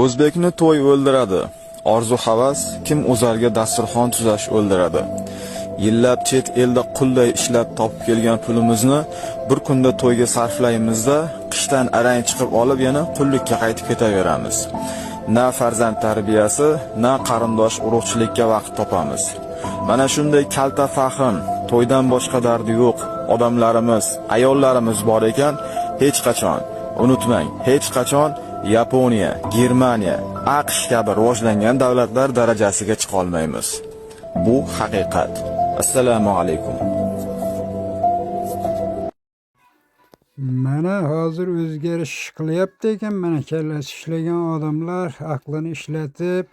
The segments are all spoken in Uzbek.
O'zbekni to'y o'ldiradi. Orzu-havas kim o'zarga dasturxon tuzash o'ldiradi. Yillab chet elda qulday ishlab topib kelgan pulimizni bir kunda to'yga sarflaymizda, qishdan arang chiqib olib yana qullikka qaytib ketaveramiz. Na farzand tarbiyasi, na qarindosh urug'chilikka vaqt topamiz. Mana shunday kalta fahm, to'ydan boshqa dardi yo'q odamlarimiz, ayollarimiz bor ekan, hech qachon, unutmang, hech qachon Yaponiya, Germaniya, AQSh kabi rivojlangan davlatlar darajasiga chiqa olmaymiz. Bu haqiqat. Assalomu alaykum. Mana hozir o'zgarish qilyapti ekan, mana kallasi ishlagan odamlar aqlini ishlatib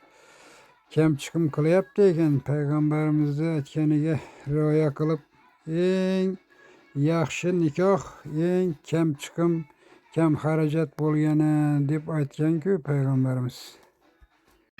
kam chiqim qilyapti ekan. Payg'ambarimizni aytganiga rioya qilib, eng yaxshi nikoh eng kam chiqim, kam xarajat bo'lgani deb aytgan-ku payg'ambarimiz.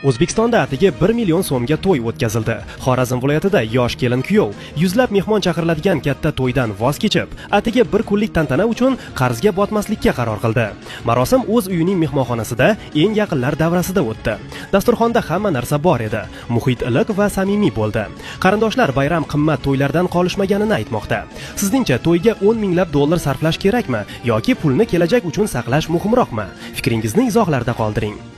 O'zbekistonda atigi 1 million so'mga to'y o'tkazildi. Xorazm viloyatida yosh kelin-kuyov yuzlab mehmon chaqiriladigan katta to'ydan voz kechib, atigi bir kunlik tantana uchun qarzga botmaslikka qaror qildi. Marosim o'z uyining mehmonxonasida eng yaqinlar davrasida o'tdi. Dasturxonda hamma narsa bor edi. Muhit iliq va samimiy bo'ldi. Qarindoshlar bayram qimmat to'ylardan qolishmaganini aytmoqda. Sizningcha to'yga 10 minglab dollar sarflash kerakmi yoki pulni kelajak uchun saqlash muhimroqmi? Fikringizni izohlarda qoldiring.